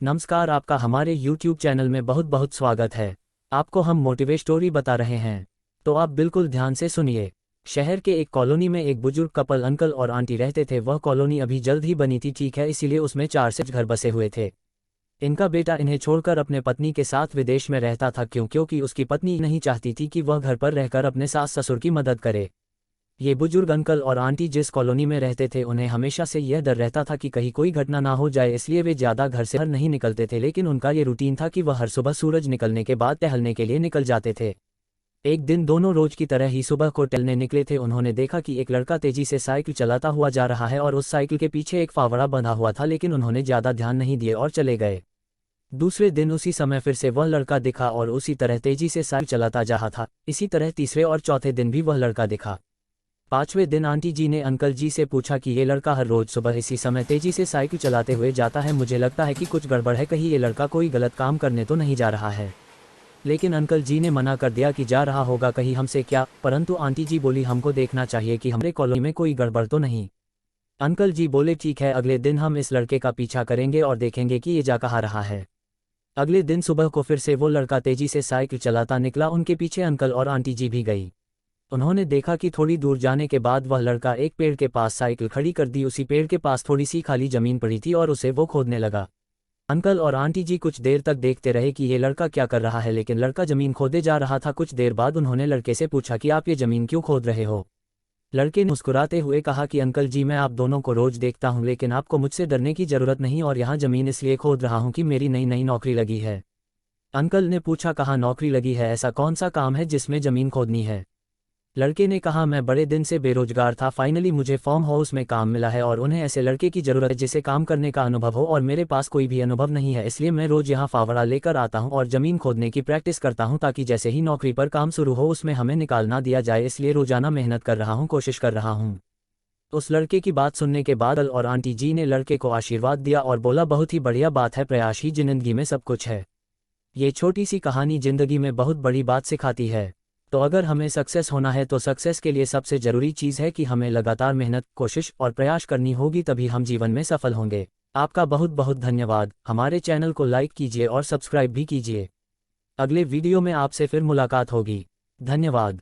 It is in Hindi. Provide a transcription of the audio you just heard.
नमस्कार, आपका हमारे YouTube चैनल में बहुत बहुत स्वागत है। आपको हम मोटिवेट स्टोरी बता रहे हैं, तो आप बिल्कुल ध्यान से सुनिए। शहर के एक कॉलोनी में एक बुजुर्ग कपल अंकल और आंटी रहते थे। वह कॉलोनी अभी जल्द ही बनी थी, ठीक है, इसीलिए उसमें 4 से घर बसे हुए थे। इनका बेटा इन्हें छोड़कर अपने पत्नी के साथ विदेश में रहता था, क्योंकि उसकी पत्नी नहीं चाहती थी कि वह घर पर रहकर अपने सास ससुर की मदद करे। ये बुजुर्ग अंकल और आंटी जिस कॉलोनी में रहते थे, उन्हें हमेशा से यह डर रहता था कि कहीं कोई घटना ना हो जाए, इसलिए वे ज़्यादा घर से बाहर नहीं निकलते थे। लेकिन उनका ये रूटीन था कि वह हर सुबह सूरज निकलने के बाद टहलने के लिए निकल जाते थे। एक दिन दोनों रोज की तरह ही सुबह को टहलने निकले थे। उन्होंने देखा कि एक लड़का तेजी से साइकिल चलाता हुआ जा रहा है और उस साइकिल के पीछे एक फावड़ा बंधा हुआ था, लेकिन उन्होंने ज़्यादा ध्यान नहीं दिए और चले गए। दूसरे दिन उसी समय फिर से वह लड़का दिखा और उसी तरह तेजी से साइकिल चलाता जा रहा था। इसी तरह तीसरे और चौथे दिन भी वह लड़का दिखा। 5वें दिन आंटी जी ने अंकल जी से पूछा कि ये लड़का हर रोज सुबह इसी समय तेजी से साइकिल चलाते हुए जाता है, मुझे लगता है कि कुछ गड़बड़ है, कहीं ये लड़का कोई गलत काम करने तो नहीं जा रहा है। लेकिन अंकल जी ने मना कर दिया कि जा रहा होगा कहीं हमसे क्या, परंतु आंटी जी बोली हमको देखना चाहिए कि हमारे कॉलोनी में कोई गड़बड़ तो नहीं। अंकल जी बोले ठीक है, अगले दिन हम इस लड़के का पीछा करेंगे और देखेंगे कि ये जा कहाँ रहा है। अगले दिन सुबह को फिर से वो लड़का तेजी से साइकिल चलाता निकला। उनके पीछे अंकल और आंटी जी भी गई। उन्होंने देखा कि थोड़ी दूर जाने के बाद वह लड़का एक पेड़ के पास साइकिल खड़ी कर दी। उसी पेड़ के पास थोड़ी सी खाली जमीन पड़ी थी और उसे वो खोदने लगा। अंकल और आंटी जी कुछ देर तक देखते रहे कि ये लड़का क्या कर रहा है, लेकिन लड़का जमीन खोदे जा रहा था। कुछ देर बाद उन्होंने लड़के से पूछा कि आप ये जमीन क्यों खोद रहे हो। लड़के ने मुस्कुराते हुए कहा कि अंकल जी, मैं आप दोनों को रोज देखता हूँ, लेकिन आपको मुझसे डरने की जरूरत नहीं, और यहाँ जमीन इसलिए खोद रहा हूँ कि मेरी नई नई नौकरी लगी है। अंकल ने पूछा कहाँ नौकरी लगी है, ऐसा कौन सा काम है जिसमें जमीन खोदनी है। लड़के ने कहा मैं बड़े दिन से बेरोजगार था, फाइनली मुझे फार्म हाउस में काम मिला है और उन्हें ऐसे लड़के की ज़रूरत है जिसे काम करने का अनुभव हो, और मेरे पास कोई भी अनुभव नहीं है, इसलिए मैं रोज़ यहाँ फावड़ा लेकर आता हूँ और ज़मीन खोदने की प्रैक्टिस करता हूँ, ताकि जैसे ही नौकरी पर काम शुरू हो उसमें हमें निकाल ना दिया जाए, इसलिए रोज़ाना मेहनत कर रहा हूँ, कोशिश कर रहा हूँ। उस लड़के की बात सुनने के बाद और आंटी जी ने लड़के को आशीर्वाद दिया और बोला बहुत ही बढ़िया बात है, प्रयास ही जिंदगी में सब कुछ है। ये छोटी सी कहानी जिंदगी में बहुत बड़ी बात सिखाती है। तो अगर हमें सक्सेस होना है तो सक्सेस के लिए सबसे ज़रूरी चीज़ है कि हमें लगातार मेहनत, कोशिश और प्रयास करनी होगी, तभी हम जीवन में सफल होंगे। आपका बहुत बहुत धन्यवाद। हमारे चैनल को लाइक कीजिए और सब्सक्राइब भी कीजिए। अगले वीडियो में आपसे फिर मुलाकात होगी। धन्यवाद।